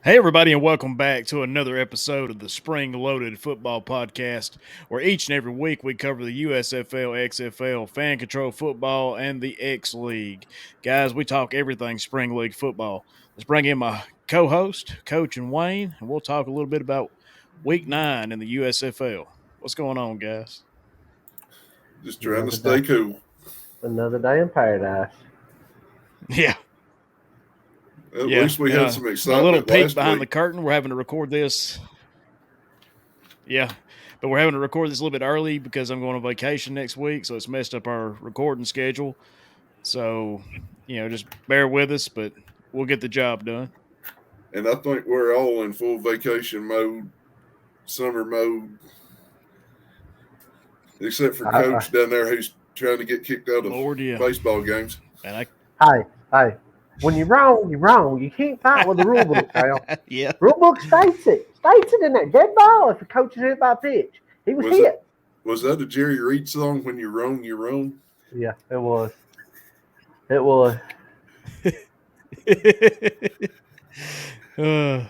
Hey, everybody, and welcome back to another episode of the Spring Loaded Football Podcast, where each and every week we cover the USFL, XFL, fan control football, and the X League. Guys, we talk everything Spring League football. Let's bring in my co host, Coach and Wayne, and we'll talk a little bit about week 9 in the USFL. What's going on, guys? Just trying to Another stay day, cool. another day in paradise. Yeah, At yeah. least we And had some a little excitement peek last behind the week. curtain, we're having to record this. Yeah, but we're having to record this a little bit early because I'm going on vacation next week, so it's messed up our recording schedule. So, just bear with us, but we'll get the job done. And I think we're all in full vacation mode, summer mode, except for I, Coach down there who's trying to get kicked out of Lord, yeah. baseball games. And hey, when you're wrong, you're wrong. You can't fight with the rule book, pal. yeah. Rule book states it. States it in there. Dead ball if the coach is hit by a pitch. He was hit. Was that a Jerry Reed song? When you're wrong, you're wrong. Yeah, it was. It was. Fun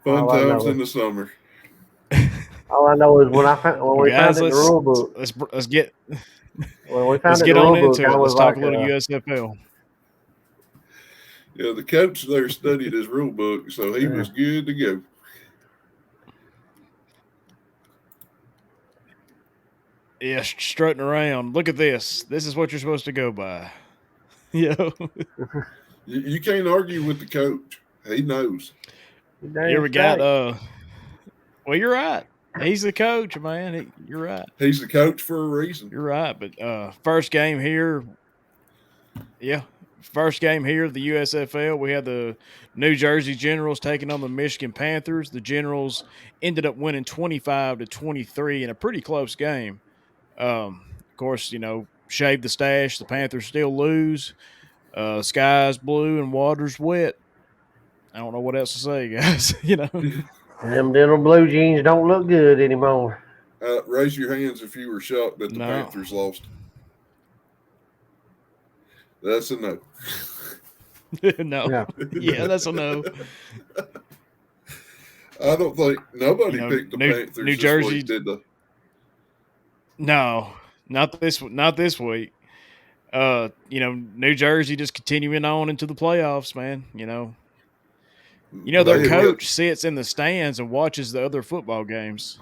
All I times know in the summer. All I know is when we Guys, found it in the rule book. let's get When we let's found it in get the on rule book, into I it. was Let's talk like, a little USFL. Yeah, the coach there studied his rule book, so he was good to go. Yeah, strutting around. Look at this. This is what you're supposed to go by. You can't argue with the coach. He knows. Here we got well, you're right. He's the coach, man. You're right. He's the coach for a reason. You're right. But first game here, yeah. First game here of the USFL, we had the New Jersey Generals taking on the Michigan Panthers. The Generals ended up winning 25-23 in a pretty close game. Of course, shave the stash. The Panthers still lose. Sky's blue and water's wet. I don't know what else to say, guys. Them little blue jeans don't look good anymore. Raise your hands if you were shocked that the No. Panthers lost. That's a no. No. Yeah, that's a no. I don't think nobody picked the Panthers New this Jersey week, did they? No, not this week. New Jersey just continuing on into the playoffs, man. Their coach sits in the stands and watches the other football games.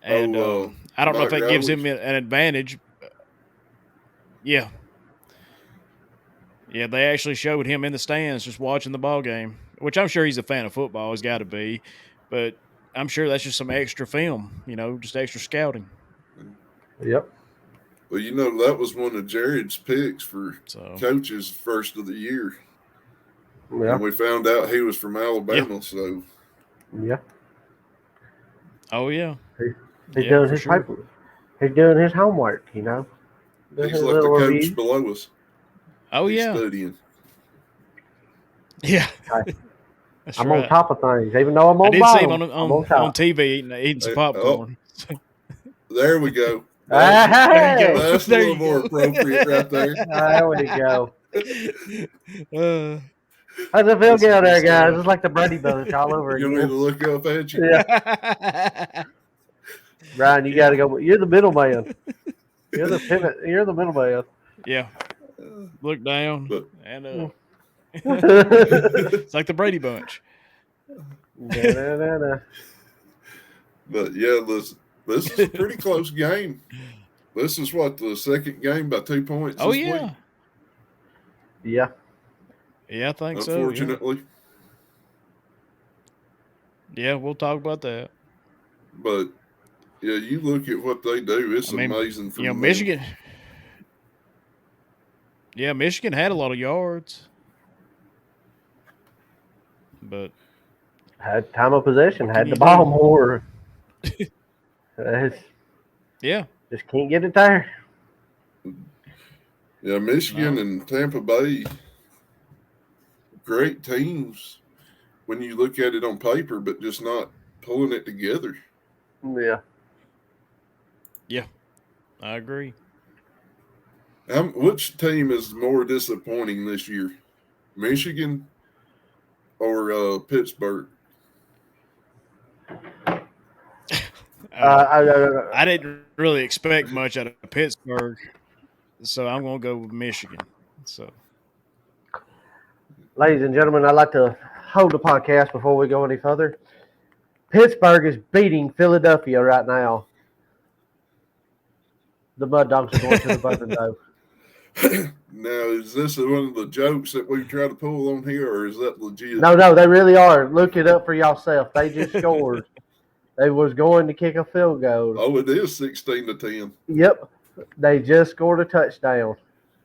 And I don't know if that gives him an advantage. Yeah. Yeah, they actually showed him in the stands just watching the ball game, which I'm sure he's a fan of football. He's got to be. But I'm sure that's just some extra film, just extra scouting. Yep. Well, that was one of Jared's picks for coaches first of the year. Yeah. And we found out he was from Alabama, so. Yeah. Oh, yeah. He's doing his paper. He's doing his homework, He's like the coach below us. Oh, He's yeah. Studying. Yeah. I'm on top of things, even though I'm on I did bottom, see him on TV eating some popcorn. There we go. That's a little more appropriate right there. There we go. How's it feel down there, guys? It's like the Brady Bunch all over again. You need to look up at you. Yeah. Brian, you got to go. You're the middleman. You're the pivot. You're the middleman. Yeah. Look down and it's like the Brady Bunch. Da-da-da-da. But yeah, this is a pretty close game. This is the second game by 2 points. Oh, this yeah. week? Yeah. Yeah, I think Unfortunately. so. Yeah, we'll talk about that. But yeah, you look at what they do, it's amazing for Michigan. Yeah, Michigan had a lot of yards. But had time of possession, had the ball more. Yeah. Just can't get it there. Yeah, Michigan and Tampa Bay, great teams when you look at it on paper, but just not pulling it together. Yeah. Yeah, I agree. Which team is more disappointing this year? Michigan or Pittsburgh? I didn't really expect much out of Pittsburgh, so I'm going to go with Michigan. So, ladies and gentlemen, I'd like to hold the podcast before we go any further. Pittsburgh is beating Philadelphia right now. The Mud Dogs are going to the Bourbon Dome. Now, is this one of the jokes that we try to pull on here, or is that legit? No, they really are. Look it up for yourself. They just scored. They was going to kick a field goal. Oh, it is 16-10. Yep, they just scored a touchdown.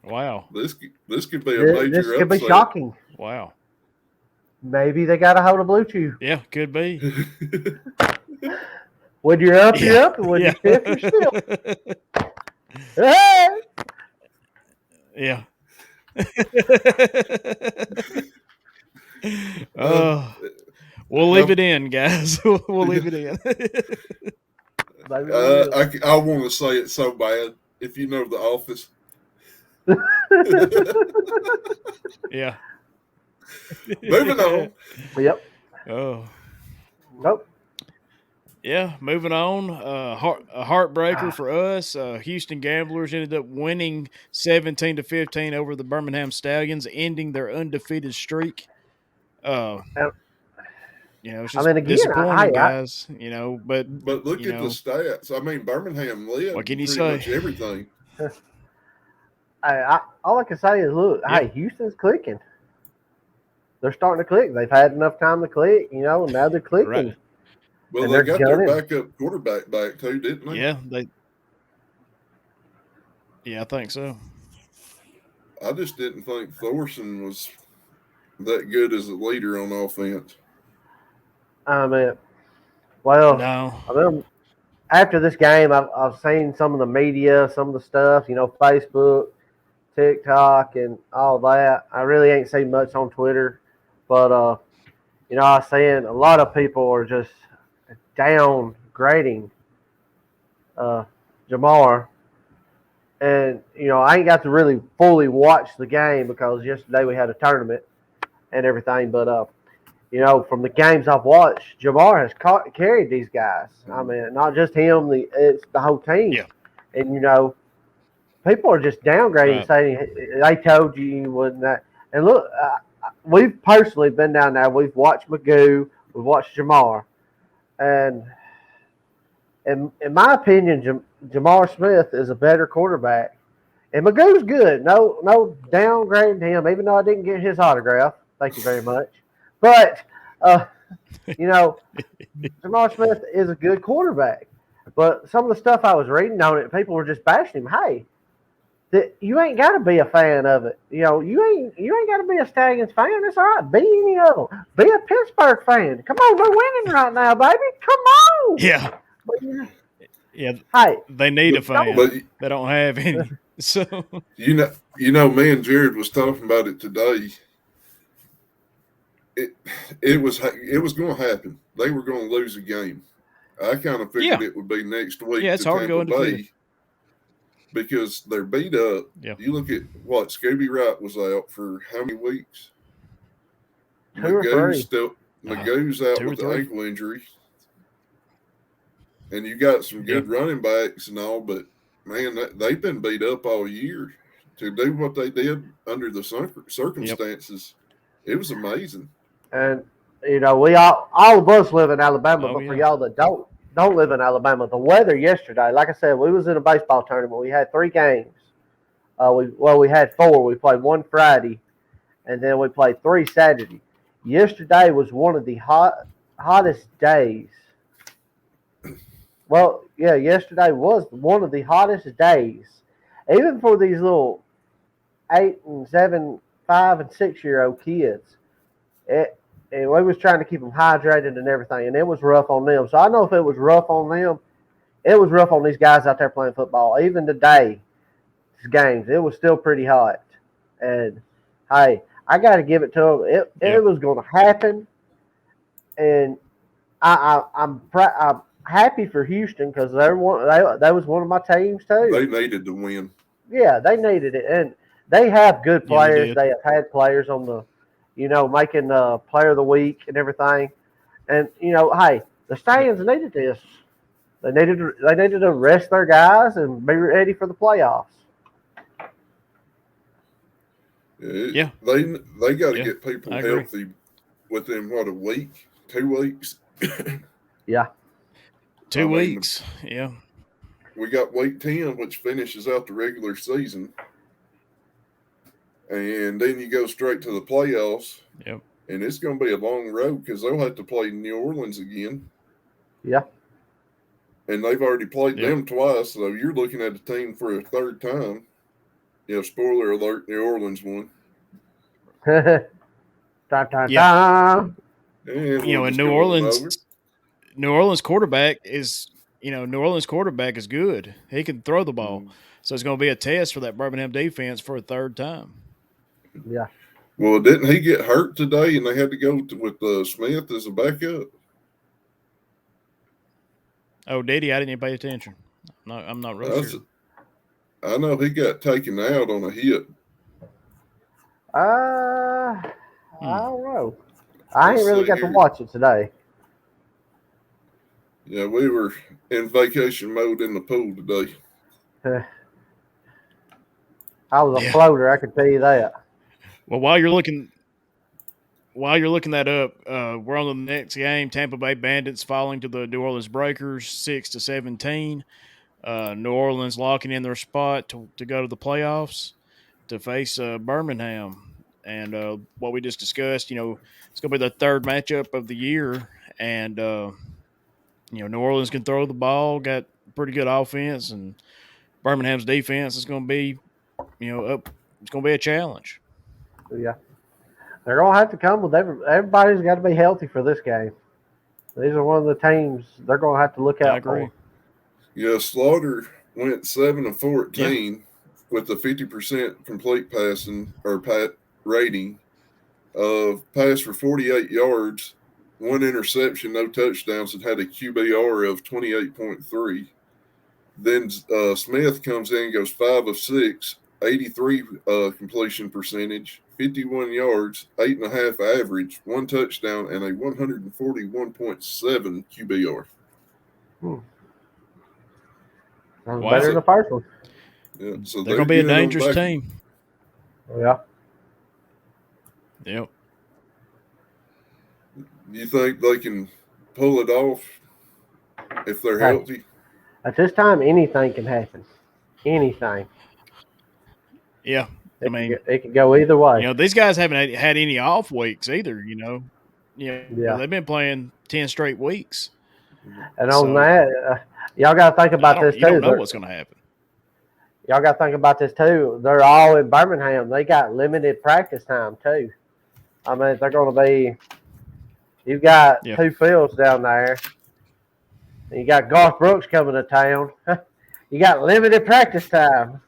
Wow, this could be a major upset. This could be shocking. Wow, maybe they got a hold of Blue Chew. Yeah, could be. When you're up, you're up, and when you're stiff, you're stiff. Hey! Yeah. We'll leave it in, guys. We'll leave it in. I want to say it so bad. If you know The Office. Yeah. Moving on. Yep. Oh. Nope. Yeah, moving on. A heartbreaker for us. Houston Gamblers ended up winning 17-15 over the Birmingham Stallions, ending their undefeated streak. It's just disappointing, guys. But look at the stats. I mean, Birmingham led. What can you say? Much everything. All I can say is, look, hey, Houston's clicking. They're starting to click. They've had enough time to click, and now they're clicking. Right. Well, they got their backup quarterback back too, didn't they? Yeah, I think so. I just didn't think Thorson was that good as a leader on offense. I mean, well, no. I mean, after this game, I've seen some of the media, some of the stuff, Facebook, TikTok, and all that. I really ain't seen much on Twitter, but I was saying a lot of people are just downgrading Jamar. And, I ain't got to really fully watch the game because yesterday we had a tournament and everything. But, from the games I've watched, Jamar has carried these guys. I mean, not just him, it's the whole team. Yeah. And, people are just downgrading, saying they told you wouldn't that. And look, we've personally been down there. We've watched Magoo. We've watched Jamar. And in my opinion, Jamar Smith is a better quarterback. And Magoo's good. No downgrading him, even though I didn't get his autograph. Thank you very much. But, Jamar Smith is a good quarterback. But some of the stuff I was reading on it, people were just bashing him. Hey, you ain't got to be a fan of it. You ain't got to be a Stallions fan. It's all right. Be any of them. Be a Pittsburgh fan. Come on, they're winning right now, baby. Come on. Yeah. Yeah. Hey, they need a fan. They don't have any. So me and Jared was talking about it today. It was going to happen. They were going to lose a game. I kind of figured it would be next week. Yeah, it's hard going to because they're beat up. Yeah. You look at what Scooby Wright was out for how many weeks? Magoo's out with the ankle injury. And you got some good running backs and all, but man, they've been beat up all year to do what they did under the circumstances. It was amazing. And we all of us live in Alabama, but for y'all that don't live in Alabama, the weather yesterday, like I said, we was in a baseball tournament. We had 3 games. We had 4. We played 1 Friday, and then we played 3 Saturday. Yesterday was one of the hottest days. Well, yeah, yesterday was one of the hottest days, even for these little 8 and 7, 5 and 6-year-old kids. And we was trying to keep them hydrated and everything, and it was rough on them. So I know if it was rough on them, it was rough on these guys out there playing football. Even today, these games, it was still pretty hot. And, hey, I got to give it to them. It was going to happen, and I'm happy for Houston because that was one of my teams too. They needed to win. Yeah, they needed it, and they have good players. They have had players on the making player of the week and everything. And hey, the stands needed this. They needed to rest their guys and be ready for the playoffs. Yeah, they got to Yeah, get people I agree. healthy within a week, 2 weeks. Yeah. 2 weeks. Yeah. We got week 10, which finishes out the regular season, and then you go straight to the playoffs. Yep. And it's going to be a long road because they'll have to play New Orleans again. Yeah. And they've already played them twice, so you're looking at a team for a third time. Spoiler alert: New Orleans won. Dun, dun, dun. And And New Orleans quarterback is good. He can throw the ball. So it's going to be a test for that Birmingham defense for a third time. Yeah. Well, didn't he get hurt today and they had to go with Smith as a backup? Oh, did he? I didn't even pay attention. I'm not real sure. I know he got taken out on a hit. I don't know. I ain't really got to watch it today. Yeah, we were in vacation mode in the pool today. I was a floater, I can tell you that. Well, while you're looking that up, we're on the next game. Tampa Bay Bandits falling to the New Orleans Breakers 6-17. New Orleans locking in their spot to go to the playoffs to face Birmingham. And what we just discussed, it's going to be the third matchup of the year. And, New Orleans can throw the ball, got pretty good offense, and Birmingham's defense is going to be, up. It's going to be a challenge. Yeah. They're going to have to come with everybody's got to be healthy for this game. These are one of the teams they're going to have to look out for. Yeah, Slaughter went 7 of 14 with a 50% complete passing or rating of pass for 48 yards, 1 interception, no touchdowns, and had a QBR of 28.3. Then Smith comes in, goes 5 of 6, 83 completion percentage, 51 yards, 8.5 average, 1 touchdown, and a 141.7 QBR. Sounds better than the first one. Yeah, so they're going to be a dangerous team. Yeah. Yep. You think they can pull it off if they're healthy? At this time, anything can happen. Anything. Yeah. It could go either way. These guys haven't had any off weeks either, Yeah. They've been playing 10 straight weeks. And on that, y'all got to think about this too. You don't know what's going to happen. Y'all got to think about this too. They're all in Birmingham. They got limited practice time too. I mean, they're going to be. You've got 2 fields down there. And you got Garth Brooks coming to town. You got limited practice time.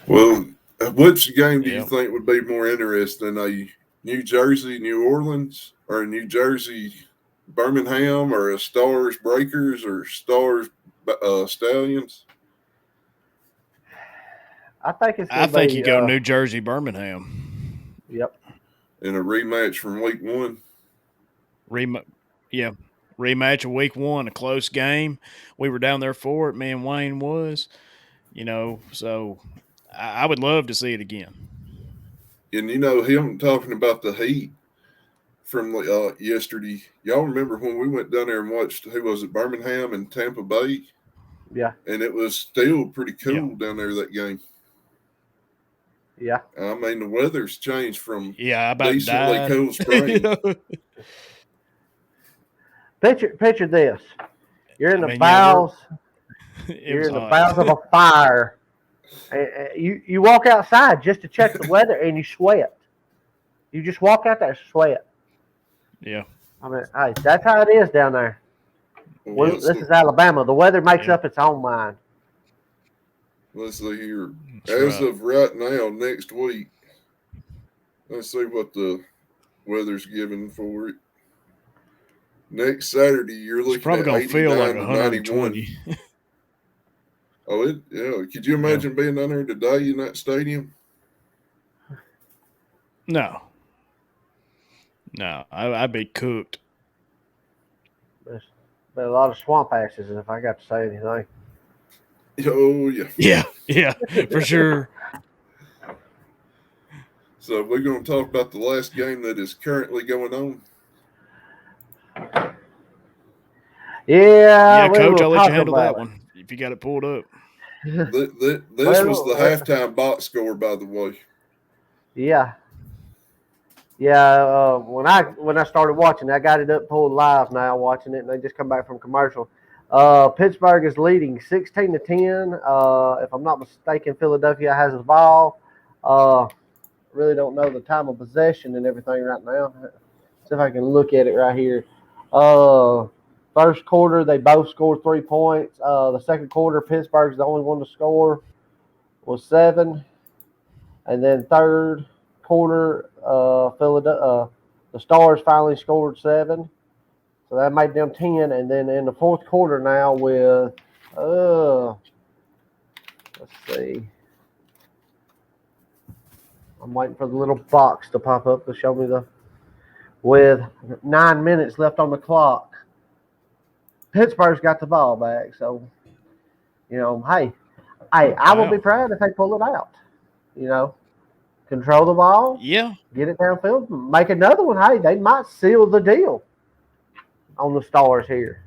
Well, which game do you think would be more interesting? A New Jersey, New Orleans, or a New Jersey, Birmingham, or a Stars Breakers, or Stars Stallions? I think it's. I think you go New Jersey, Birmingham. Yep. In a rematch from week 1. Rematch of week 1, a close game. We were down there for it. Me and Wayne was, so I would love to see it again. And him talking about the heat from yesterday. Y'all remember when we went down there and watched, who was it, Birmingham and Tampa Bay? Yeah. And it was still pretty cool down there that game. Yeah. I mean, the weather's changed from about decently cool spring. Picture this. You're in the bowels. You're in the bowels of a fire. You walk outside just to check the weather and you sweat. You just walk out there and sweat. Yeah. I mean, hey, that's how it is down there. Well, this is Alabama. The weather makes up its own mind. Let's see here. As of right now, next week, let's see what the weather's giving for it. Next Saturday, you're looking probably at gonna 89 feel like to 120. 91. Could you imagine being down there today in that stadium? No, no, I'd be cooked. There's been a lot of swamp asses, if I got to say anything. Oh yeah. Yeah, for sure. So we're going to talk about the last game that is currently going on. Yeah, we Coach, will I'll let you talk handle about that one if you got it pulled up. it. This was the halftime box score, by the way. Yeah, yeah. When I started watching, I got it up pulled live now, watching it, and they just come back from commercial. Pittsburgh is leading 16-10. If I'm not mistaken, Philadelphia has the ball. Really don't know the time of possession and everything right now. See if I can look at it right here. Uh, First quarter, they both scored 3 points. The second quarter, Pittsburgh's the only one to score, was 7. And then third quarter, the Stars finally scored 7. So that made them 10. And then in the fourth quarter now with, let's see. I'm waiting for the little box to pop up to show me with 9 minutes left on the clock. Pittsburgh's got the ball back. So, hey, I will be proud if they pull it out. Control the ball, Yeah, get it downfield, make another one. Hey, they might seal the deal on the Stars here.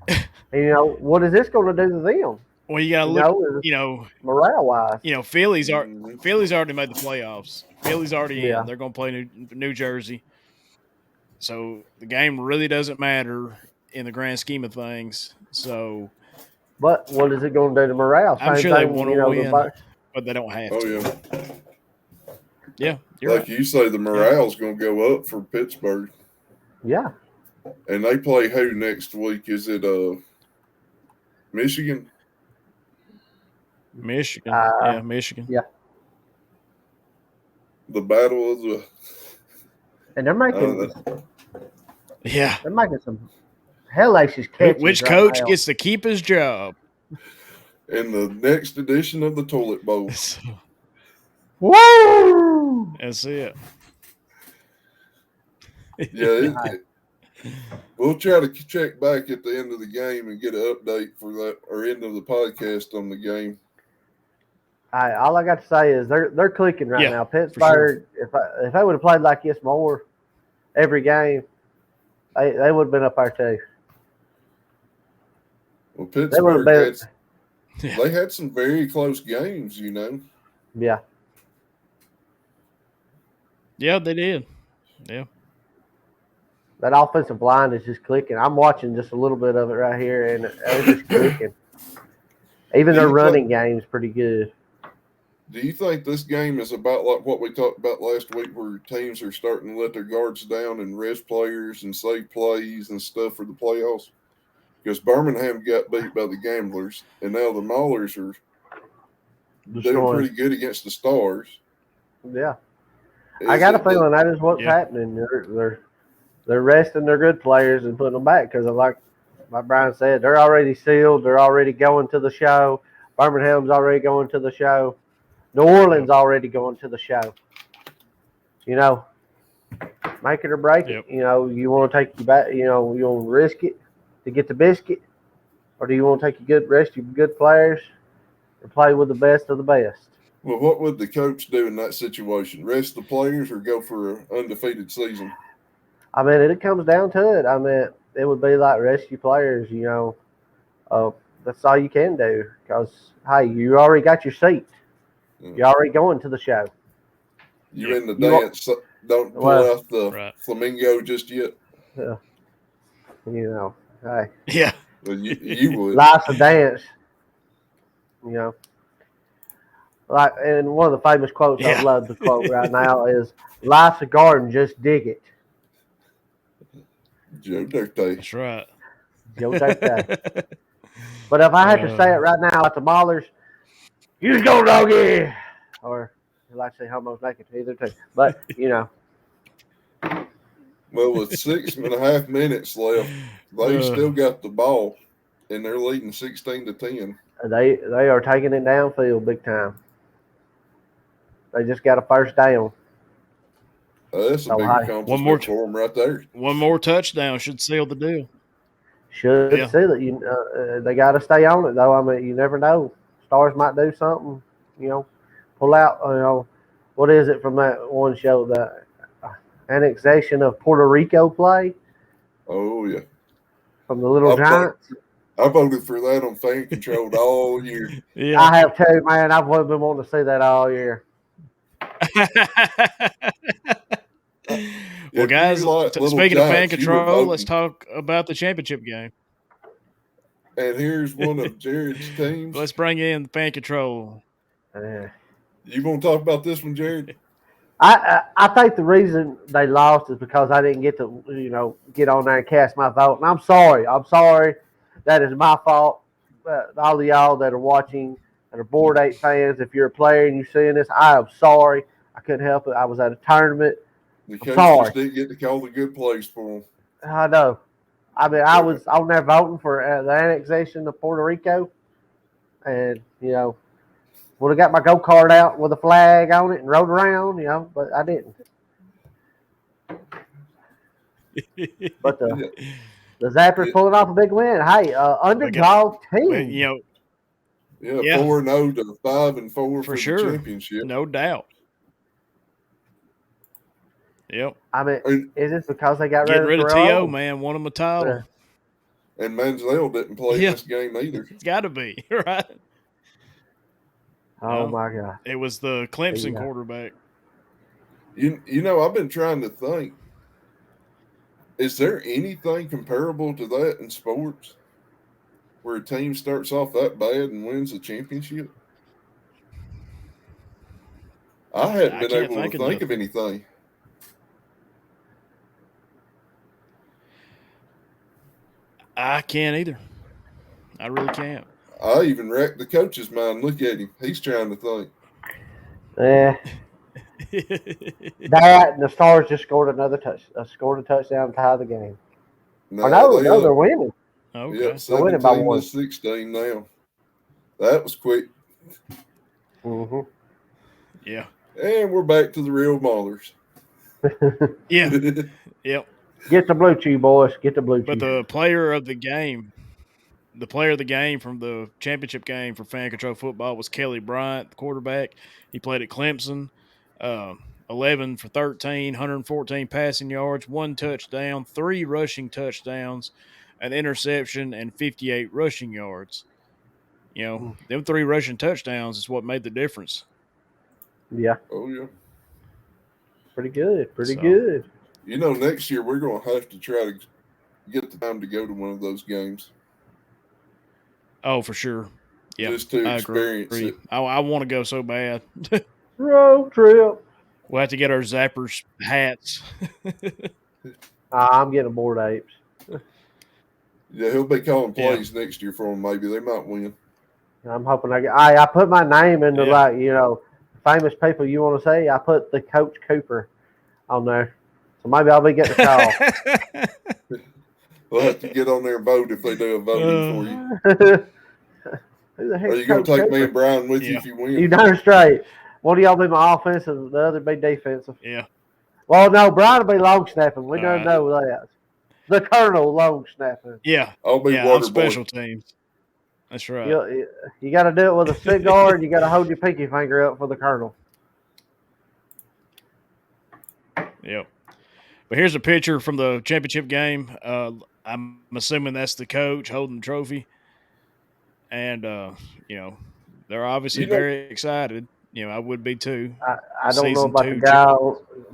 And, what is this going to do to them? well, you got to look. Morale wise. Philly's already made the playoffs. Philly's already Yeah. in. They're going to play New Jersey. So the game really doesn't matter in the grand scheme of things. So, but what is it going to do to morale? I'm Same sure they thing, want to win, but they don't have to. Oh yeah. Yeah, you're like right. You say, the morale's going to go up for Pittsburgh. Yeah. And they play who next week? Is it Michigan? Michigan. Michigan. Yeah. The battle of the. And they're making. Yeah. They're making some hellacious catches. Which coach gets to keep his job? In the next edition of the Toilet Bowl. Woo! That's it. Yeah. We'll try to check back at the end of the game and get an update for that, or end of the podcast on the game. All I got to say is they're clicking right now. Pittsburgh, sure. If they would have played like this more every game, they would have been up there too. Well, Pittsburgh they had some very close games, Yeah. Yeah, they did. Yeah. That offensive line is just clicking. I'm watching just a little bit of it right here, and they're just clicking. Even their running game's pretty good. Do you think this game is about like what we talked about last week, where teams are starting to let their guards down and rest players and save plays and stuff for the playoffs? Because Birmingham got beat by the Gamblers, and now the Maulers are doing pretty good against the Stars. Yeah. I got a feeling that is what's happening. They're resting their good players and putting them back because, like Brian said, they're already sealed. They're already going to the show. Birmingham's already going to the show. New Orleans already going to the show. Make it or break it. You want to take you back. You want to risk it to get the biscuit, or do you want to take your good players and play with the best of the best? Well, what would the coach do in that situation? Rest the players or go for an undefeated season? I mean, it comes down to it. I mean, it would be like rest your players, that's all you can do because, hey, you already got your seat. You're already going to the show. You're in the dance. Don't pull out the flamingo just yet. Yeah. Hey. Yeah. Well, you would. Life's a dance. Like, and one of the famous quotes I'd love to quote right now is, "Life's a garden, just dig it." Joe Dirty. That's right. Joe Dirty. But if I had to say it right now at the Maulers, you just go doggy. Or you like to say homos naked, either two. But, Well, with 6.5 minutes left, they still got the ball, and they're leading 16-10. They are taking it downfield big time. They just got a first down. That's a So big I accomplishment for them right there. One more touchdown should seal the deal. should Yeah. see that they got to stay on it though. I mean, you never know. Stars might do something. Pull out. What is it from that one show? The annexation of Puerto Rico play Oh yeah, from the Little Giants. I voted for that on fan controlled all year. Yeah. I have too, man. I've been wanting to see that all year. Well, guys, speaking of fan Giants, control, let's talk about the championship game. And here's one of Jared's teams. Let's bring in fan control. You want to talk about this one, Jared? I think the reason they lost is because I didn't get to get on there and cast my vote. And I'm sorry. That is my fault. All of y'all that are watching that are Board 8 fans, if you're a player and you're seeing this, I am sorry. I couldn't help it. I was at a tournament. The coach just didn't get to call the good plays for them. I know. I mean, I was on there voting for the annexation of Puerto Rico, and would have got my go kart out with a flag on it and rode around, but I didn't. But the Zappers pulling off a big win. Hey, underdog team. Yeah, 4-0 to 5-4 for sure. The championship. No doubt. Yep. I mean, is this because they got rid of T.O., man? Won them a title. And Manziel didn't play this game either. It's got to be, right? Oh, my God. It was the Clemson quarterback. I've been trying to think. Is there anything comparable to that in sports where a team starts off that bad and wins a championship? I hadn't been able to think of anything. I can't either. I really can't. I even racked the coach's mind. Look at him. He's trying to think. Yeah. That and the Stars just scored a touchdown to tie the game. No, they're winning. Okay. Yep, 17-16 now. That was quick. Mm-hmm. Yeah. And we're back to the real Maulers. Yeah. Yep. Get the blue chew, boys. Get the blue chew. But the player of the game from the championship game for Fan Control Football was Kelly Bryant, the quarterback. He played at Clemson. 11 for 13, 114 passing yards, 1 touchdown, 3 rushing touchdowns, an interception, and 58 rushing yards. Them 3 rushing touchdowns is what made the difference. Yeah. Oh, yeah. Pretty good. Pretty good. Next year we're going to have to try to get the time to go to one of those games. Oh, for sure. Yeah. Just to experience it. I want to go so bad. Road trip. We'll have to get our Zappers hats. I'm getting Board Apes. Yeah, he'll be calling plays next year for them. Maybe they might win. I'm hoping I put my name into famous people you want to say. I put the Coach Cooper on there, so maybe I'll be getting a call. We'll have to get on there and vote if they do a voting for you. Who the heck Are you going to take me and Brian with you if you win? You darn straight. One of y'all be my offensive, the other be defensive. Yeah. Well, no, Brian will be long snapping. We don't know that. The Colonel long snapping. Yeah. I'll be on special teams. That's right. You got to do it with a cigar, and you got to hold your pinky finger up for the Colonel. Yep. But here's a picture from the championship game. I'm assuming that's the coach holding the trophy. And, they're obviously very excited. I would be too. I don't know about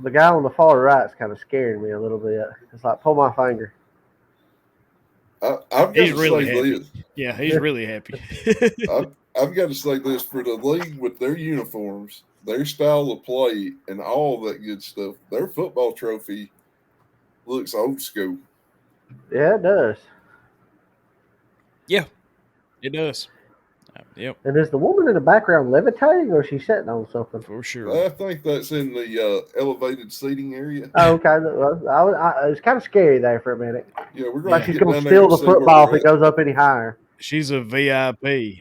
the guy on the far right's kind of scaring me a little bit. It's like, pull my finger. He's really happy. Yeah, he's really happy. I've got to say this for the league with their uniforms, their style of play, and all that good stuff. Their football trophy looks old school. Yeah, it does. Yeah, it does. Yep. And is the woman in the background levitating, or is she sitting on something? For sure. I think that's in the elevated seating area. Oh, okay. It was kind of scary there for a minute. Yeah, we're going like she's going to steal the football if it goes up any higher. She's a VIP.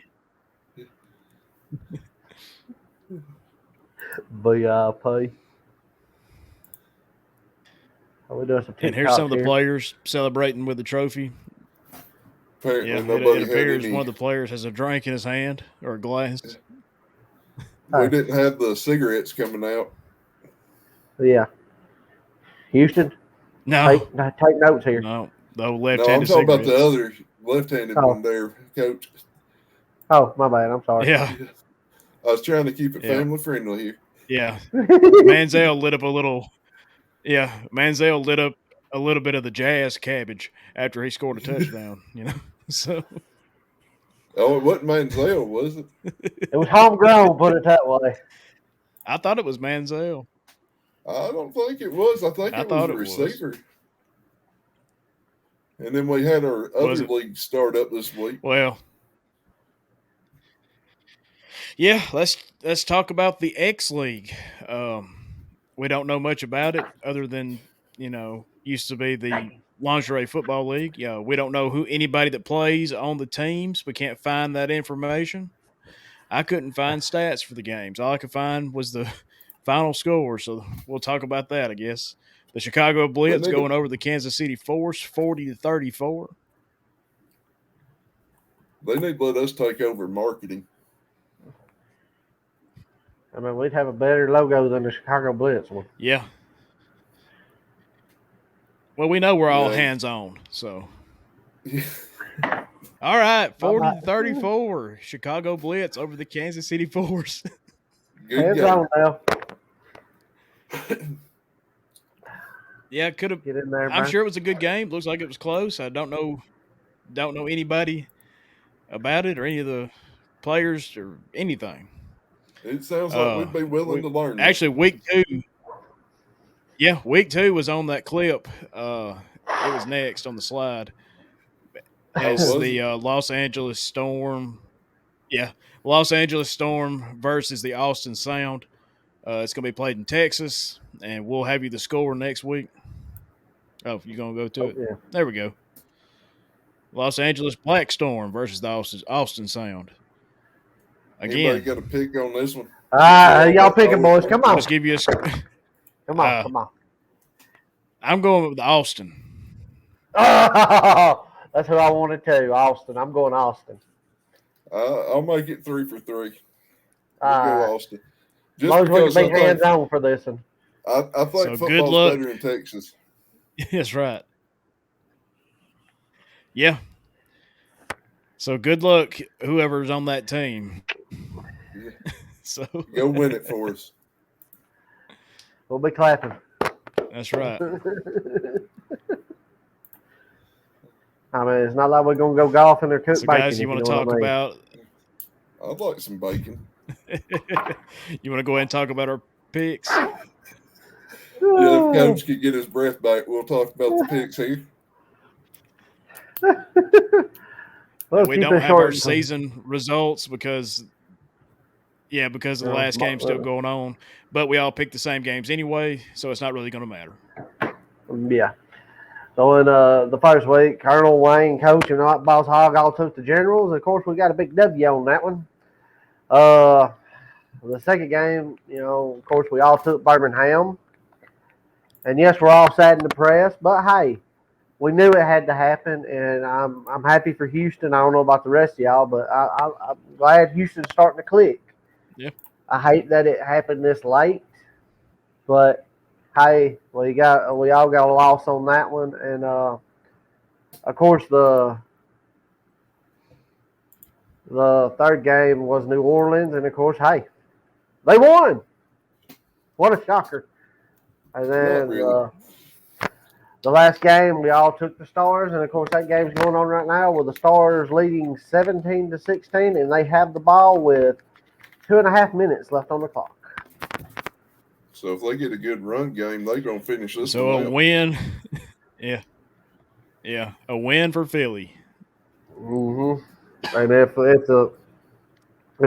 VIP. We're doing some And here's some TikToks of the here. players celebrating with the trophy. Apparently, Yeah, nobody it had appears any. one of the players has a drink in his hand or a glass. We didn't have the cigarettes coming out. Yeah. Houston, No, take notes here. no, the No, I'm left-handed talking about the cigarettes. other left-handed one there, Coach. Oh, my bad. I'm sorry. Yeah, I was trying to keep it yeah, family friendly here. yeah. Manziel lit up a little. Yeah, Manziel lit up a little bit of the Jazz cabbage after he scored a touchdown. So Oh, it wasn't Manziel, was it? It was homegrown, put it that way. I thought it was Manziel. I don't think it was. I think I it was thought a it was. receiver. And then we had our Was other it? league start up this week. Well, yeah. Let's talk about the X League. We don't know much about it other than used to be the lingerie football league. Yeah, we don't know who anybody that plays on the teams. We can't find that information. I couldn't find stats for the games. All I could find was the final score. So we'll talk about that, I guess. The Chicago They Blitz need going to, over the Kansas City Force, 40-34. they need to let us take over marketing. I mean, we'd have a better logo than the Chicago Blitz one. Yeah. Well, we know we're all Yeah. hands on. So, all right, 40-34. Chicago Blitz over the Kansas City Force. Good Hands game. on now. Yeah, could have. Get in there, I'm man. sure it was a good game. Looks like it was close. I don't know anybody about it or any of the players or anything. It sounds like we'd be willing to learn. Actually, week 2. Yeah, week 2 was on that clip. It was next on the slide. As the Los Angeles Storm. Yeah, Los Angeles Storm versus the Austin Sound. It's going to be played in Texas, and we'll have you the score next week. Oh, you're going to go to it? Yeah. There we go. Los Angeles Black Storm versus the Austin Sound. Again. Anybody got a pick on this one? Y'all picking, boys. Come on. Let's give you a Come on. I'm going with the Austin. Oh, that's who I wanted to. Austin. I'm going Austin. I'll make it 3 for 3. We'll go Austin. Just because we can be hands on for this one. I think football's better in Texas. That's right. Yeah. So good luck, whoever's on that team. Yeah. So go win it for us. We'll be clapping. That's right. I mean, it's not like we're going to go golfing or cook so bacon. Guys, you want to talk about? I'd like some bacon. You want to go ahead and talk about our picks? Yeah, if Coach could get his breath back, we'll talk about the picks here. We don't have our season results because of the last game still going on. But we all picked the same games anyway, so it's not really going to matter. Yeah. So in the first week, Colonel Wayne, Coach, and Boss Hog all took the Generals. Of course, we got a big W on that one. The second game, of course, we all took Birmingham. And yes, we're all sad and depressed, but hey, we knew it had to happen, and I'm happy for Houston. I don't know about the rest of y'all, but I'm glad Houston's starting to click. Yeah. I hate that it happened this late, but hey, we all got a loss on that one, and of course the third game was New Orleans, and of course, hey, they won. What a shocker! And then the last game, we all took the Stars, and of course that game's going on right now with the Stars leading 17-16, and they have the ball with 2.5 minutes left on the clock. So if they get a good run game, they're gonna finish this. So a win, yeah, a win for Philly. Mm-hmm. And if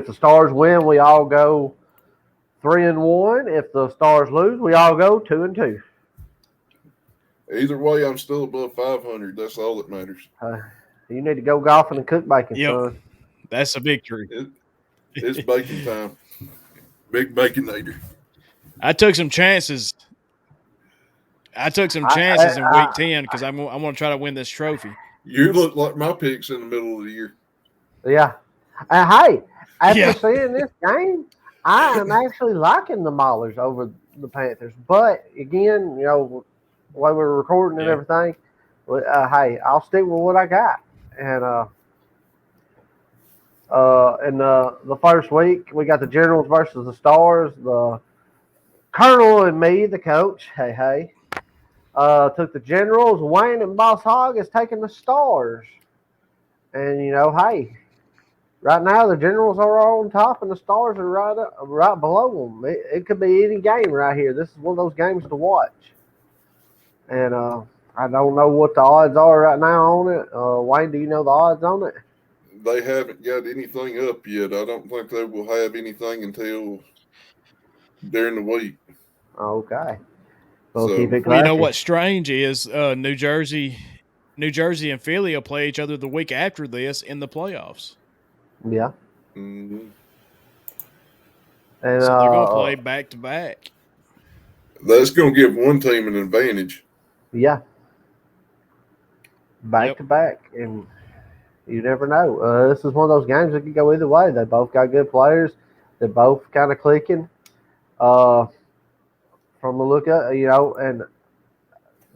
the Stars win, we all go 3-1. If the Stars lose, we all go 2-2. Either way, I'm still above 500. That's all that matters. You need to go golfing and cook bacon, son. That's a victory. It's bacon time. Big baconator. I took some chances I took some chances in week 10 because I want to try to win this trophy. You look like my picks in the middle of the year. Yeah. Hey, after seeing this game, I am actually liking the Maulers over the Panthers. But again, the way we're recording and everything, hey, I'll stick with what I got. And in the first week, we got the Generals versus the Stars. The Colonel and me, the coach, hey, took the Generals. Wayne and Boss Hogg is taking the Stars. And hey, right now the Generals are on top and the Stars are right below them. It could be any game right here. This is one of those games to watch. And I don't know what the odds are right now on it. Wayne, do you know the odds on it? They haven't got anything up yet. I don't think they will have anything until during the week. Okay. We'll So, keep it classy. Well, you know what's strange is New Jersey and Philly will play each other the week after this in the playoffs. Yeah. mm-hmm. And so they're going to play back to back. That's going to give one team an advantage. Yeah. Back to back. And you never know. This is one of those games that could go either way. They both got good players. They're both kind of clicking. From the look at, and the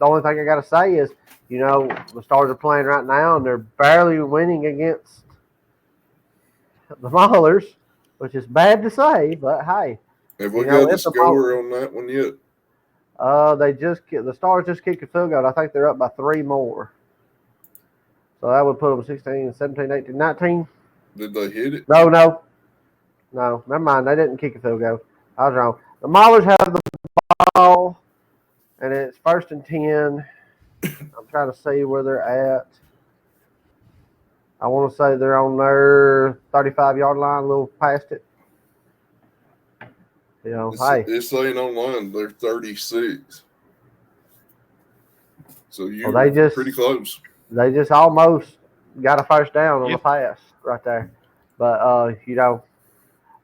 only thing I got to say is, the Stars are playing right now and they're barely winning against the Maulers, which is bad to say, but hey. Have we got the score on that one yet? The Stars just kicked a field goal. I think they're up by 3 more. So that would put them 16, 17, 18, 19. Did they hit it? No. Never mind. They didn't kick a field goal. I was wrong. The Maulers have the ball, and it's 1st and 10. I'm trying to see where they're at. I want to say they're on their 35-yard line, a little past it. It's saying online they're 36. So you're pretty close. They just almost got a first down on the pass right there. But,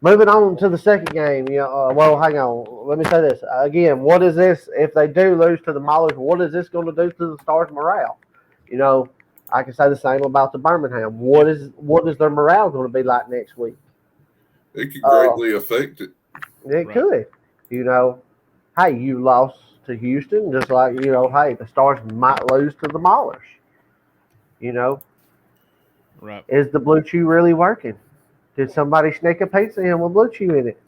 moving on to the second game, well, hang on. Let me say this. Again, what is this? If they do lose to the Maulers, what is this going to do to the Stars' morale? I can say the same about the Birmingham. What is their morale going to be like next week? It could greatly affect it. It could. Hey, you lost to Houston, just like, hey, the Stars might lose to the Maulers. Right. Is the Blue Chew really working? Did somebody sneak a pizza in with Blue Chew in it?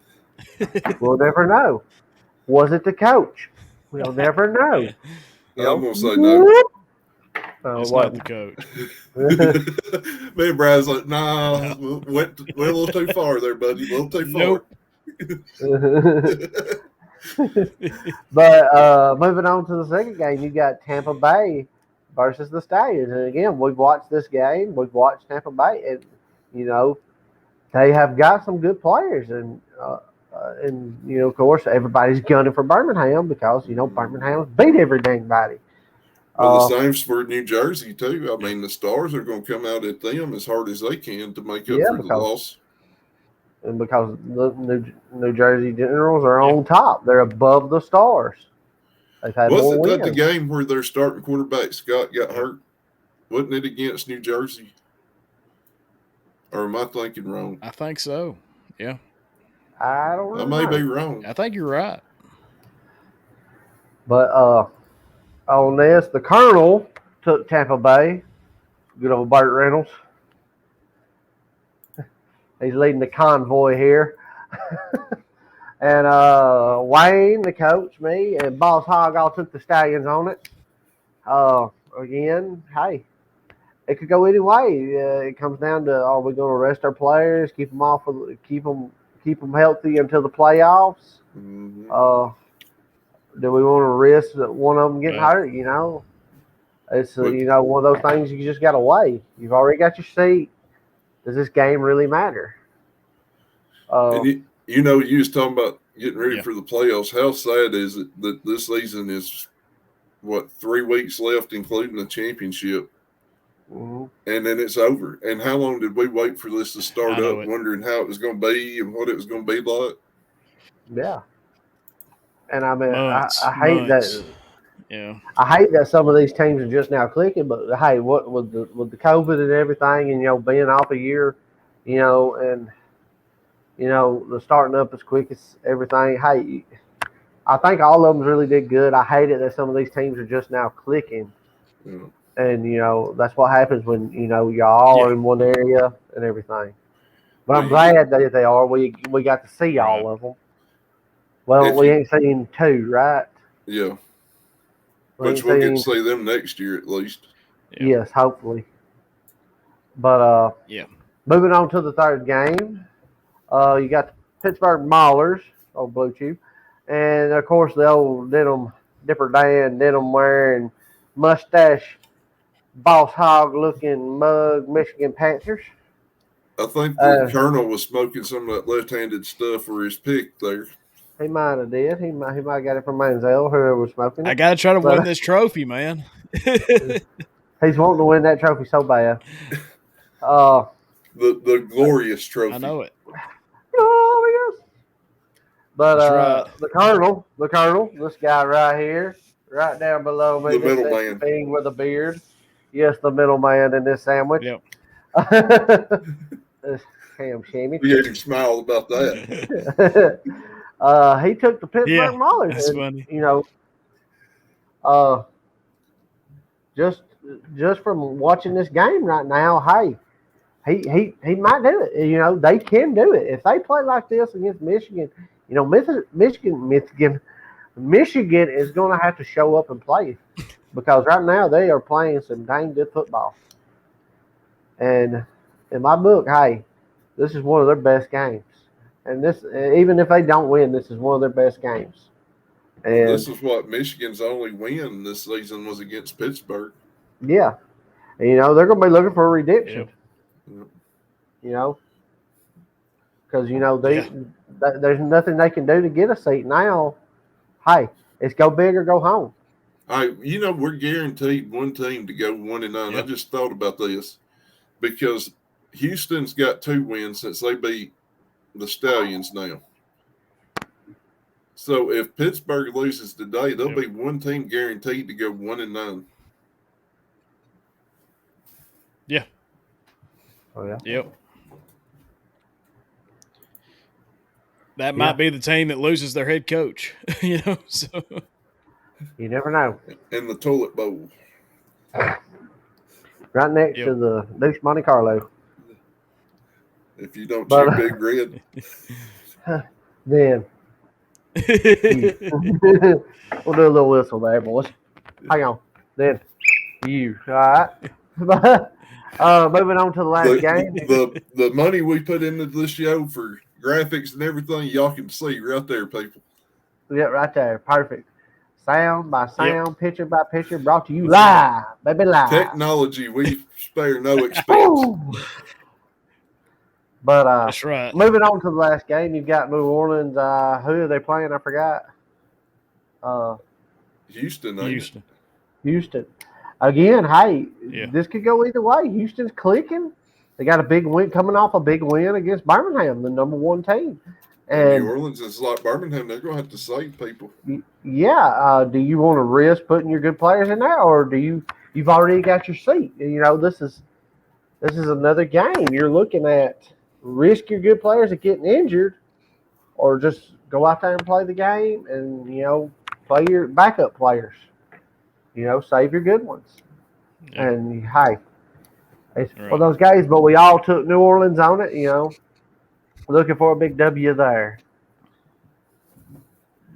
We'll never know. Was it the coach? We'll never know. I'm going to say no. It's not the coach. Me and Brad's like, nah, went a little too far there, buddy. A little too far. But moving on to the second game, you got Tampa Bay versus the Stallions. And again, we've watched this game. We've watched Tampa Bay. And, they have got some good players. And of course, everybody's gunning for Birmingham because, Birmingham's beat every dang body. Well, the same's for New Jersey, too. I mean, the Stars are going to come out at them as hard as they can to make up for the loss. And because the New Jersey Generals are on top. They're above the Stars. They've had more wins. Wasn't that the game where their starting quarterback, Scott, got hurt? Wasn't it against New Jersey? Or am I thinking wrong? I think so. Yeah. I don't know. I may be wrong. I think you're right. But on this, the Colonel took Tampa Bay. Good old Burt Reynolds. He's leading the convoy here. And Wayne, the coach, me, and Boss Hogg all took the Stallions on it. Again, hey, it could go any way. It comes down to, are we going to rest our players, keep them healthy until the playoffs? Mm-hmm. Do we want to risk one of them getting hurt? It's one of those things you just got to weigh. You've already got your seat. Does this game really matter? And you was talking about getting ready for the playoffs. How sad is it that this season is, 3 weeks left, including the championship, and then it's over? And how long did we wait for this to start up, wondering how it was going to be and what it was going to be like? Yeah. And I mean, I hate that. Yeah. I hate that some of these teams are just now clicking, but hey, what with the COVID and everything, and being off a year, and the starting up as quick as everything. Hey, I think all of them really did good. I hate it that some of these teams are just now clicking, Yeah. and that's what happens when y'all are Yeah. in one area and everything. But Well, I'm you get glad that they are. We got to see Right. all of them. Well, if we you ain't seen two, right? yeah, We which ain't we'll get to seen see them next year at least. Yeah. yes, hopefully. But Yeah. moving on to the third game, you got the Pittsburgh Maulers, old Blue Chew, and of course the old denim Dipper Dan denim wearing mustache boss hog looking mug Michigan Panthers. I think the Uh, Colonel was smoking some of that left-handed stuff for his pick there. he might have did. He might have got it from Manziel, whoever was smoking I it. gotta try to win But this trophy, man. he's wanting to win that trophy so bad. Uh, The glorious I trophy. know it. oh yes. But That's right. the Colonel, this guy right here, right down below me, The this middle sexy man. thing with a beard. Yes, the middleman in this sandwich. Yep. This Cam Shammy. We had him smile about that. He took the Pittsburgh Yeah. Maulers, That's and funny. uh, just just from watching this game right now, hey, he might do it. They can do it if they play like this against Michigan. Michigan is going to have to show up and play because right now they are playing some dang good football. And in my book, hey, this is one of their best games. And this, even if they don't win, this is one of their best games. Well, this And is what Michigan's only win this season was against Pittsburgh. yeah, they're going to be looking for a redemption. Yep. Yep. Because Yeah. there's nothing they can do to get a seat now. Hey, it's go big or go home. We're guaranteed one team to go 1-9. I Yeah. just thought about this because Houston's got 2 wins since they beat the Stallions now. So if Pittsburgh loses today, there'll Yep. be one team guaranteed to go 1-9. Yeah. Oh yeah. Yep. That Yeah. might be the team that loses their head coach. So You never know. And the toilet bowl. Right next yep. to the Deuce Monte Carlo. If you don't chew But Big Red, then you. We'll do a little whistle there, boys. Hang on. Then you. All right. Moving on to the last game. the money we put into this show for graphics and everything, y'all can see right there, people. Yeah, right there. Perfect. Sound by Yep. sound, picture by picture, brought to you That's right. live, baby, live. Technology, we spare no expense. Woo! But That's right. moving on to the last game, you've got New Orleans. Who are they playing? I forgot. Houston, ain't Houston. Houston. Again, hey, Yeah. this could go either way. Houston's clicking. They got a big win coming off a big win against Birmingham, the number 1 team. And New And Orleans is like Birmingham. They're going to have to save people. yeah, do you want to risk putting your good players in there, or you've already got your seat? This is another game. You're looking at risk your good players of getting injured, or just go out there and play the game and play your backup players. Save your good ones. Yeah. And hey, it's Right. for those guys, but we all took New Orleans on it. Looking for a big W there.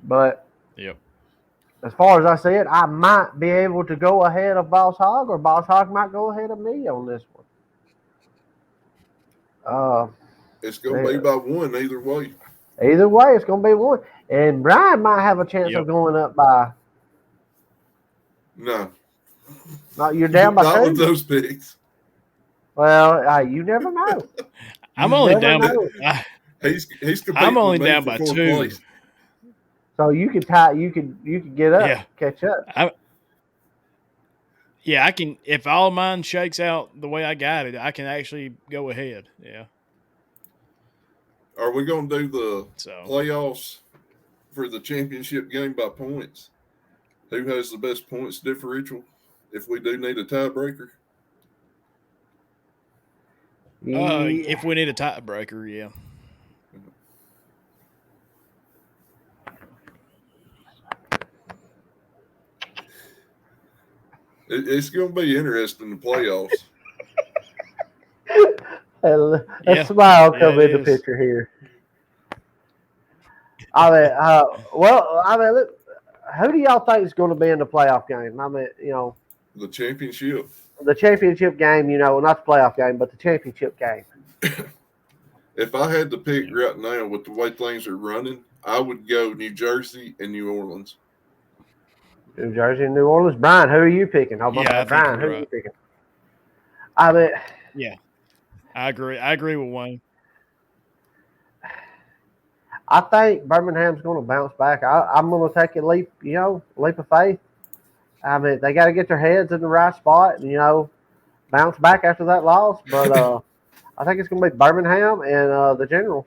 But Yep. as far as I see it, I might be able to go ahead of Boss Hog, or Boss Hog might go ahead of me on this one. It's going to be by 1 either way. Either way, it's going to be 1. And Brian might have a chance Yep. of going up by. No. No, you're down by Not 2. with those picks. Well, you never know. I'm You only never down. know. He's competing I'm only with me down for by 4th 2. place. So you could tie. You could get up, Yeah. catch up. I can. If all mine shakes out the way I got it, I can actually go ahead. Yeah. Are we going to do the So playoffs for the championship game by points? Who has the best points differential if we do need a tiebreaker? If we need a tiebreaker, yeah. It's going to be interesting, the playoffs. A smile come in the is. picture here. I mean, look, who do y'all think is going to be in the playoff game? I mean, The championship. the championship game. Not the playoff game, but the championship game. If I had to pick right now with the way things are running, I would go New Jersey and New Orleans. New Jersey and New Orleans. Brian, who are you picking? Oh, Yeah, Brian, who are you picking? I mean, yeah, I agree. I agree with Wayne. I think Birmingham's going to bounce back. I'm going to take a leap of faith. I mean, they got to get their heads in the right spot and, bounce back after that loss. But I think it's going to be Birmingham and the Generals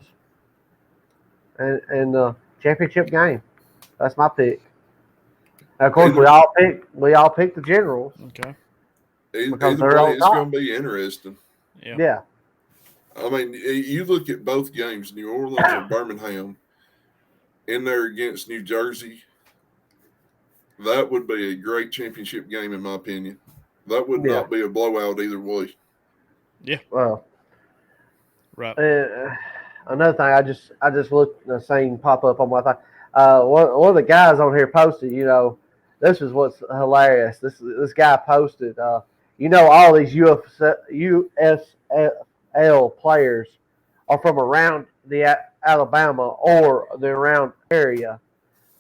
and the championship game. That's my pick. Now, of course, we all picked the Generals. Okay. Either way, it's going to be interesting. Yeah. I mean, you look at both games, New Orleans or Birmingham, in there against New Jersey. That would be a great championship game, in my opinion. That would not be a blowout either way. Yeah. Well, right. Another thing, I just looked the same pop up on my thing. One of the guys on here posted. This is what's hilarious. This guy posted. All these USFL players are from around the Alabama or the around area.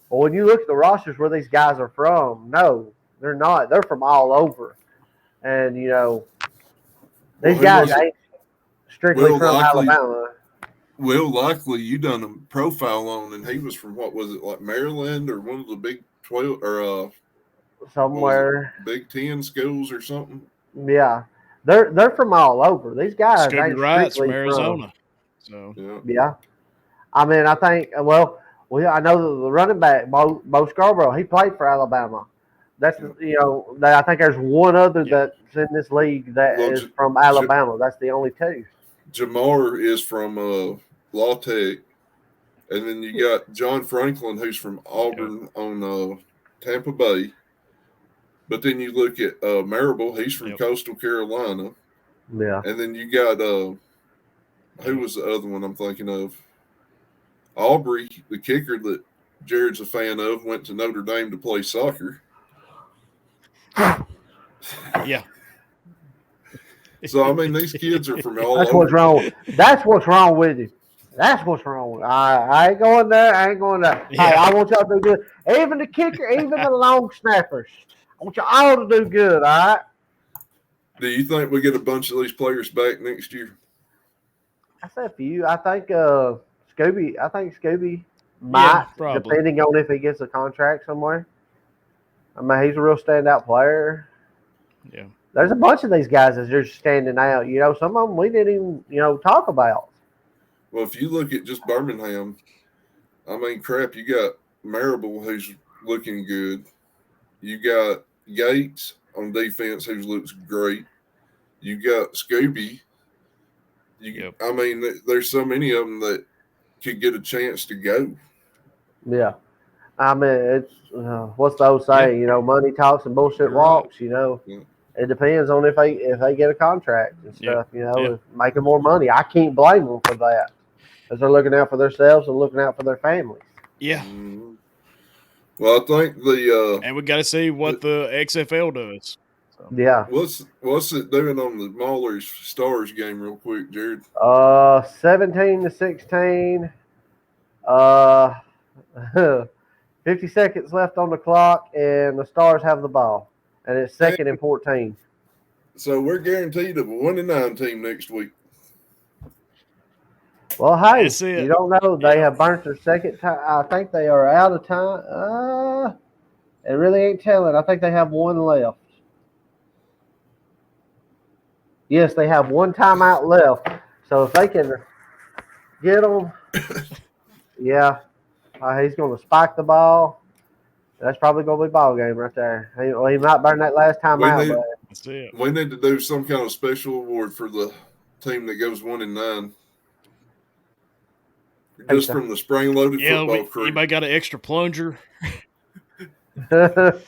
But when you look at the rosters where these guys are from, no, they're not. They're from all over. And, these guys ain't strictly from Alabama. Will Likely, you done a profile on, and he was from, what was it, like Maryland or one of the Big 12 or somewhere Big 10 schools or something? Yeah. They're from all over. These guys Scooby ain't Wright's strictly from Arizona. So yeah. I mean, I think I know the running back Bo Scarborough. He played for Alabama. That's I think there's one other that's in this league that is from Alabama. That's the only two. Jamar is from La Tech, and then you got John Franklin, who's from Auburn on Tampa Bay. But then you look at Marable, he's from Coastal Carolina. Yeah. And then you got who was the other one I'm thinking of? Aubrey, the kicker that Jared's a fan of, went to Notre Dame to play soccer. Yeah. So I mean, these kids are from all That's over. What's wrong. That's what's wrong with you. That's what's wrong. I ain't going there. I ain't going there. Yeah. Hey, I want y'all to do good. Even the kicker, even the long snappers. I want you all to do good. All right. Do you think we get a bunch of these players back next year? I said a few. I think Scooby might, depending on if he gets a contract somewhere. I mean, he's a real standout player. Yeah. There's a bunch of these guys that are standing out. Some of them we didn't even, talk about. Well, if you look at just Birmingham, I mean, crap, you got Marable, who's looking good. You got Gates on defense, who looks great. You got Scooby. I mean, there's so many of them that could get a chance to go. Yeah. I mean, it's what's the old saying? Money talks and bullshit walks. Yeah. It depends on if they get a contract and stuff. Making more money. I can't blame them for that, because they're looking out for themselves and looking out for their families. Yeah. Mm-hmm. Well, I think and we got to see what the XFL does. So. Yeah. What's it doing on the Maulers Stars game, real quick, Jared? 17-16. 50 seconds left on the clock, and the Stars have the ball. And it's 2nd and 14. So we're guaranteed a 1-9 team next week. Well, hey, you don't know. They have burnt their second time. I think they are out of time. It really ain't telling. I think they have one left. Yes, they have one timeout left. So if they can get them, yeah, he's going to spike the ball. That's probably gonna be ball game right there. He might burn that last time out, but That's it. We need to do some kind of special award for the team that goes 1-9. Just from the spring loaded football crew. Anybody got an extra plunger? I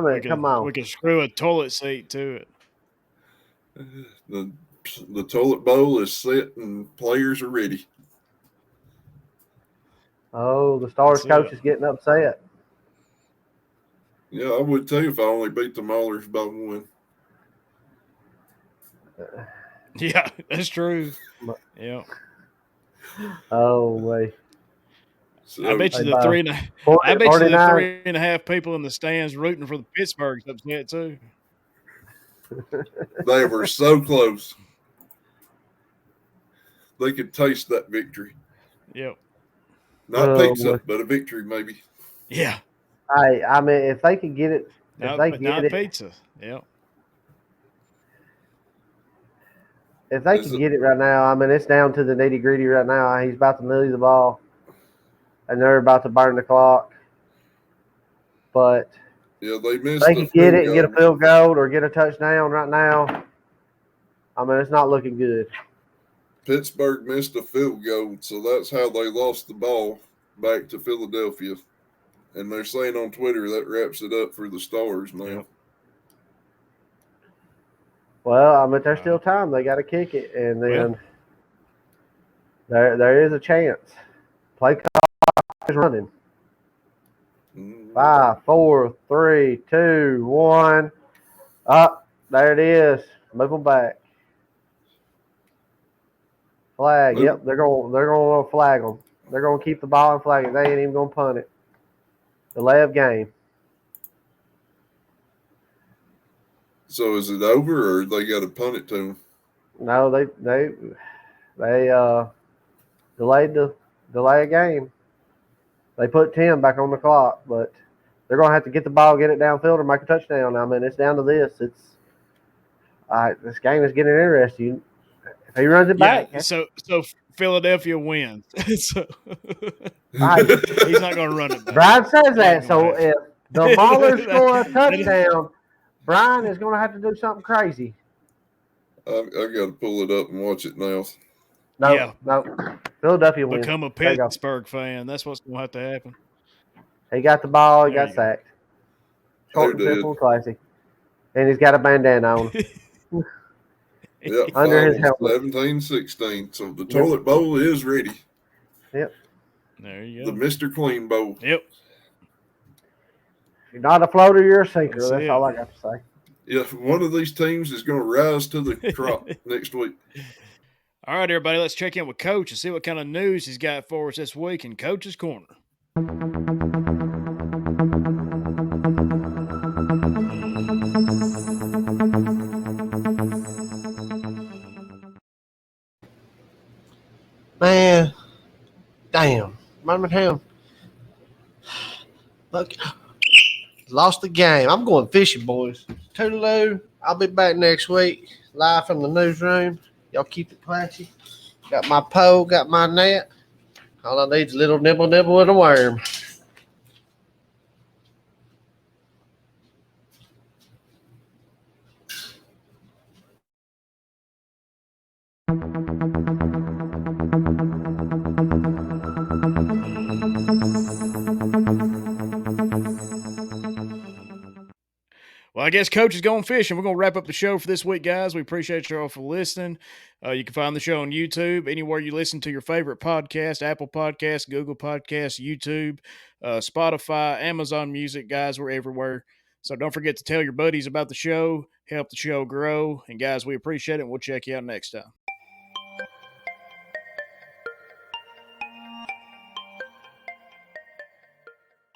mean, come on. We can screw a toilet seat to it. The toilet bowl is set and players are ready. Oh, the Stars coach is getting upset. Yeah, I would too if I only beat the Maulers by 1. Yeah, that's true. Yeah. Oh wait. So, I bet you the 3.5 people in the stands rooting for the Pittsburgh's upset too. They were so close. They could taste that victory. Yep. Not pizza, but a victory maybe. Yeah. I mean, if they could get it, not pizza. Yep. If they can get it right now, I mean, it's down to the nitty gritty right now. He's about to lose the ball, and they're about to burn the clock. But yeah, they missed. They can get it and get a field goal or get a touchdown right now. I mean, it's not looking good. Pittsburgh missed a field goal, so that's how they lost the ball back to Philadelphia. And they're saying on Twitter that wraps it up for the Stars now. Yep. Well, I mean, there's still time. They got to kick it, and then there is a chance. Play clock is running. 5, 4, 3, 2, 1. Up there it is. Move them back. Flag. Yep, they're going to flag them. They're going to keep the ball and flag it. They ain't even going to punt it. Delay of game. So is it over, or they got to punt it to them? No, they delayed the delay a game. They put 10 back on the clock, but they're going to have to get the ball, get it downfield, or make a touchdown. I mean, it's down to this. This game is getting interesting. If he runs it back, so Philadelphia wins. He's not going to run it back. Brian says that. So if the Maulers score a touchdown, Brian is going to have to do something crazy. I've got to pull it up and watch it now. No. Philadelphia wins. Become a Pittsburgh fan. That's what's going to have to happen. He got the ball. He got sacked. Short and simple and classy. And he's got a bandana on. Yep, under his helmet. 17-16. So the toilet bowl is ready. Yep. There you go. The Mr. Clean Bowl. Yep. If you're not a floater, you're a sinker. That's all I got to say. Yeah, one of these teams is going to rise to the crop next week. All right, everybody, let's check in with Coach and see what kind of news he's got for us this week in Coach's Corner. Man, damn. Birmingham. Look, lost the game. I'm going fishing, boys. Toodaloo. I'll be back next week, live from the newsroom. Y'all keep it classy. Got my pole, got my net. All I need is a little nibble and a worm. Well, I guess Coach is going fishing. We're going to wrap up the show for this week, guys. We appreciate you all for listening. You can find the show on YouTube, anywhere you listen to your favorite podcast, Apple Podcasts, Google Podcasts, YouTube, Spotify, Amazon Music. Guys, we're everywhere. So don't forget to tell your buddies about the show, help the show grow. And, guys, we appreciate it, and we'll check you out next time.